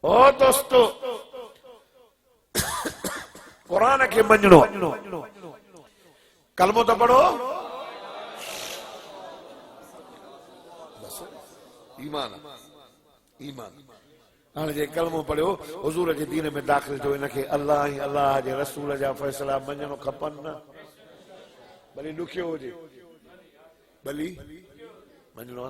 ओ दोस्तों कुरान के मञणो कलमो तो पढ़ो ईमान ईमान हाँ जे कलमो पढ़ो हुजूर के दीन में दाखिल जो इनके अल्लाह ही अल्लाह जे रसूल जा फैसला मञणो खपन न भली ॾुखियो हुजे भली मञणो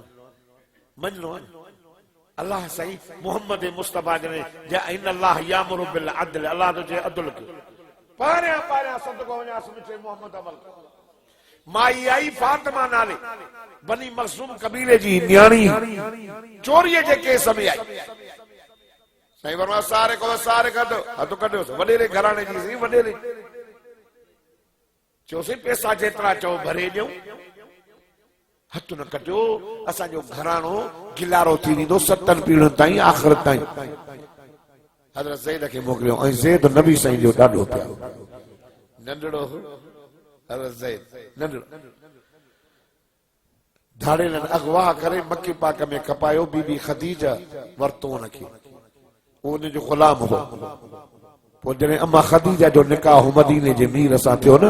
अल्लाह सही मोहम्मद मुस्तफा जने जा इन अल्लाह यामुरु बिल अदल अल्लाह तो जे अदल के पारिया पारिया सदको वञा समिचे मोहम्मद अमल माई आई फातिमा नाले बनी मखसूम कबीले जी न्याणी चोरी जे केस में आई सही फरमा सारे को सारे कढो हथ कढो वडेरे घराणे जी सी वडेरे चोसी पैसा जेतरा चो भरे ॾियो हथ न कटियो असांजो घराणो गिलारो थी वेंदो 7 पीढ़ियुनि ताईं आख़िरत ताईं हज़रत ज़ैद खे मोकिलियो ऐं ज़ैद नबी साईं जो ॾाढो प्यारो नंढड़ो हज़रत ज़ैद नंढड़ो धाड़ेलनि अगवा करे मक्की पाक में कपायो बीबी खदीजा वरतो उनखे उन जो गुलाम हो पोइ जॾहिं अम्मा खदीजा जो निकाह मदीने जे मीर सां थियो न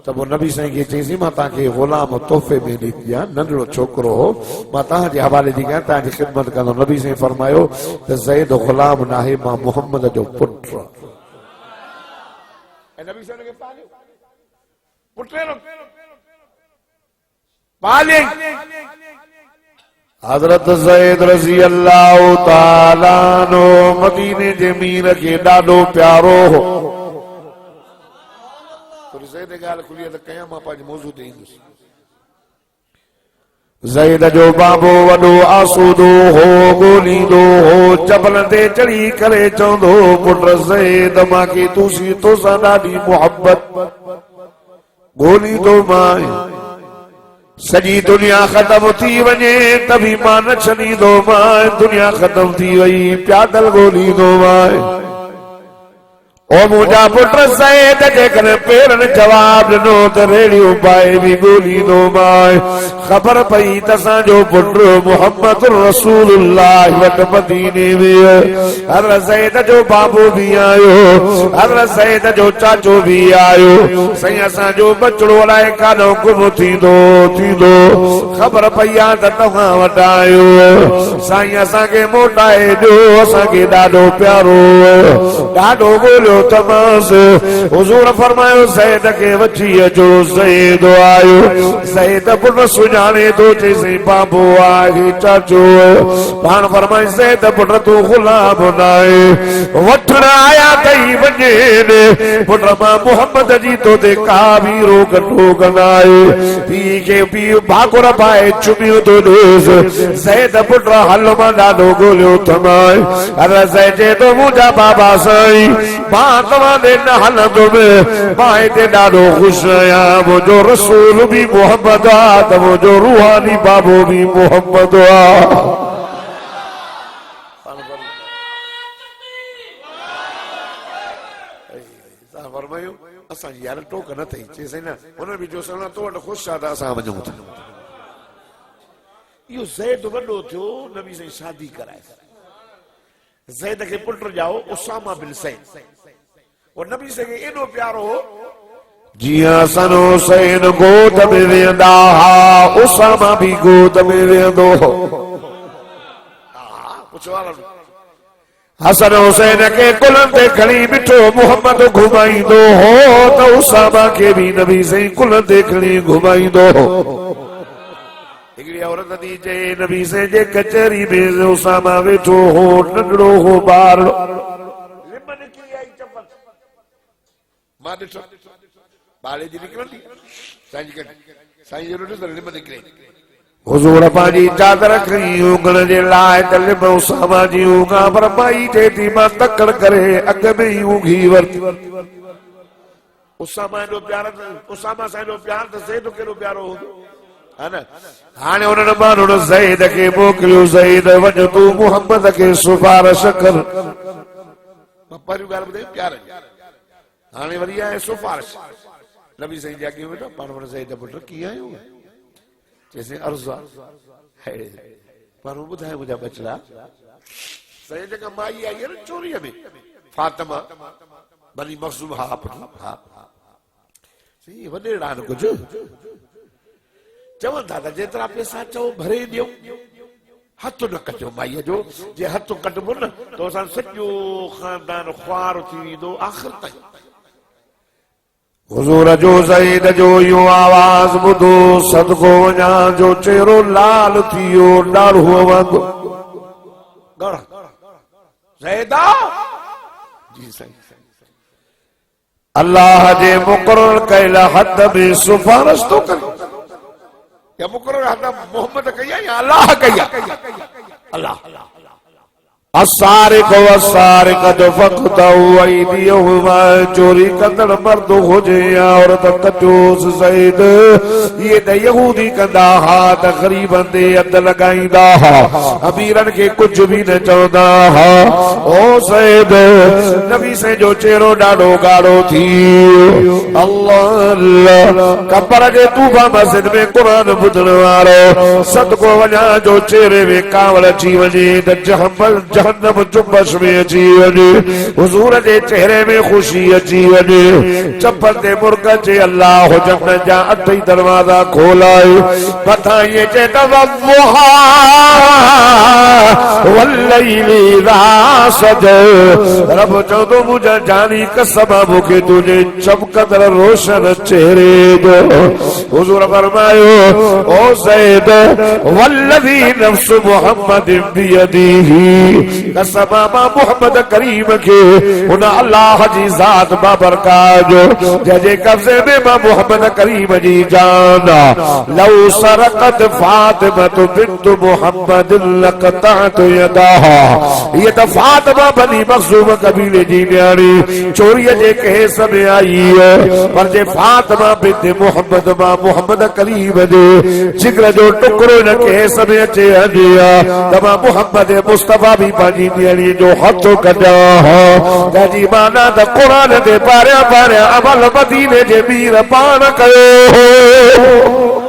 त पोइ नबी साईं खे चईसीं मां तव्हांखे गुलाम तोहफ़े में ॾेई ॾियां नंढड़ो छोकिरो हो मां तव्हांजे हवाले थी कयां तव्हांजी ख़िदमत कंदो नबी साईं फरमायो त ज़ैद गुलाम न आहे मां मुहम्मद जो पुटु ऐं नबी साईं खे पालियो पुटेरो पाले हज़रत ज़ैद रज़ी अल्लाह ताला नो मदीने जे मीर के ॾाढो प्यारो हो थोड़ी ज़ैद गाल खुली त कयां मां पंहिंजे मौजू ते ईंदुसि ज़ैद जो बाबो वॾो आसूदो हो ॻोल्हींदो हो जबल ते चढ़ी करे चवंदो पुट ज़ैद मांखे तूं तोसां ॾाढी मुहबत ॻोल्हींदो मां सॼी दुनिया ख़त्म थी वञे त बि मां न छॾींदो मां दुनिया ख़त्म थी वई प्यादल ॻोल्हींदो मां ओ मुंहिंजा पुट ज़ैद जेकॾहिं पेरनि जवाब ॾिनो त रेड़ियूं पाए बि ॻोल्हींदो मां ख़बर पई त असांजो पुट मुहम्मद रसूलुल्लाह वटि मदीने में हज़रत ज़ैद जो बाबू बि आयो हज़रत ज़ैद जो चाचो बि आयो साईं असांजो बचड़ो अलाए काॾों गुम थींदो थींदो ख़बर पई आहे त तव्हां वटि आयो साईं असांखे मोटाए ॾियो असांखे ॾाढो प्यारो ॾाढो ॻोल्हियो तमास हुजूर फरमायो ज़ैद के वठी अचो ज़ैद आयो ज़ैद पुट सुञाणे थो चईं बाबू आहे चाचो पाण फरमाई ज़ैद पुट तूं गुलाम न आहे वठण आया तई वञे पुट मां मुहम्मद जी तो ते का बि रोक टोक न आहे पीउ खे पीउ भाकुर पाए चुमियो थो ॾेसि ज़ैद पुट हल मां ॾाढो ॻोल्हियो थमाए अरे ज़ैद तो मुंहिंजा बाबा साईं तव्हांजे न हलंदुमि मां हिते ॾाढो ख़ुशि आहियां मुंहिंजो रसूल बि मुहम्मद आहे त मुंहिंजो रूहानी बाबो बि मुहम्मद आहे असांजी यार टोक न थई चईं न हुन बि जो सना तो वटि ख़ुशि आहे त असां वञूं था इहो ज़ैद वॾो थियो नबी साईं शादी कराए ज़ैद खे पुट ॼाओ उसामा बिन ज़ैद और नबी से एॾो प्यारो हो जीअं हसन हुसैन गोद में वेंदा हा उसामा भी गोद में वेंदो हो हसन हुसैन के कुलनि ते खणी मिठो मुहम्मद घुमाईंदो हो त उसामा के भी नबी से कुलनि ते खणी घुमाईंदो हो हिकिड़ी औरत थी चए नबी से जे कचहरी में उसामा वेठो हो नंढड़ो हो ॿार मां ॾिठो ॿारे जी निकिरंदी साईं जो ॾिठो त लिम निकिरे हुजूर पंहिंजी चादर खणी उगण जे लाइ त लिम उसामा जी उगा पर माई थिए थी मां तकड़ करे अॻ में ई उगी वरिती उसामा एॾो प्यार उसामा सां एॾो प्यार त ज़ैद केॾो प्यारो हूंदो है न हाणे उन्हनि माण्हुनि ज़ैद खे मोकिलियो ज़ैद वञ तूं मुहम्मद खे सिफारिश कर मां पहिरियों ॻाल्हि ॿुधाई प्यार हाणे वरी आहे सिफारिश नबी साईं जे अॻियां वेठो पाण वटि ज़ैद पुट कीअं आहियो चईं अर्ज़ु आहे पर ॿुधाए मुंहिंजा बचड़ा सही जगह माई आई है ना चोरी में फातिमा बनी मखज़ूम हा सही वॾे रान कुझु चवनि था त जेतिरा पैसा चओ भरे ॾियो हथ न कजो माईअ जो जे हथ कटबो न त असां सॼो खानदान ख्वार थी वेंदो आख़िर ताईं हुज़ूर जो ज़ईद जो यूं आवाज़ ॿुधो सदको वञा जो चेहरो लाल थी वियो ॾाढ़ूअ वांगुरु ॻाढ़ा ज़ैदा जी सही अल्लाह जे मुक़रर कयल हद में सिफारिश तो करे या मुक़रर हद मोहम्मद कया या अल्लाह कया अल्लाह असारिक वसारिकत फक़तउ अयदीहुमा चोरी कंदड़ मर्द हुजे या औरत कजोस ज़ैद ये त यहूदी कंदा हा त ग़रीबन ते हद लगाईंदा हा अमीरन खे कुछ भी न चवंदा हा ओ ज़ैद नबी से जो चेहरो ॾाढो गाढ़ो थी अल्लाह अल्लाह कबर जे तूफा मस्जिद में क़ुरान ॿुधण वारो सदको वञा जो चेहरे में कावड़ अची वञे त जहन्नम जुम्बश में अची वञे हुज़ूर जे चेहरे में ख़ुशी अची वञे चपल ते मुर्ग जे अल्लाह जन्नत जा 8 दरवाजा खोलाए मथां इहे चए त वल्लुहा वल्लैलि इज़ा सजद रब चवंदो मुंहिंजा जानी कसम मूंखे तुंहिंजे चमकंदड़ रोशन चेहरे जो हुज़ूर फरमायो ओ ज़ैद वल्लज़ी नफ्स मुहम्मद बियदिही कसम मोहम्मद करीम के उन अल्लाह जी जात बाबरकात जजे कब्जे में मोहम्मद करीम जी जान लौ सरकत फातिमा बिन्त मुहम्मद लक़तअत यदाहा ये त फातिमा बनी मखज़ूम कबीले जी न्याणी चोरी जे केस में आई पर जे फातिमा बिन्त मुहम्मद मोहम्मद करीम जे जिगर जो टुकड़ो न केस में अचे हलिया त मोहम्मद मुस्तफा भी पाजी न्याणी जो हथ कढा जी माना त क़ुरान ते पारिया पारिया अमल मदीने जे मीर पाण कयो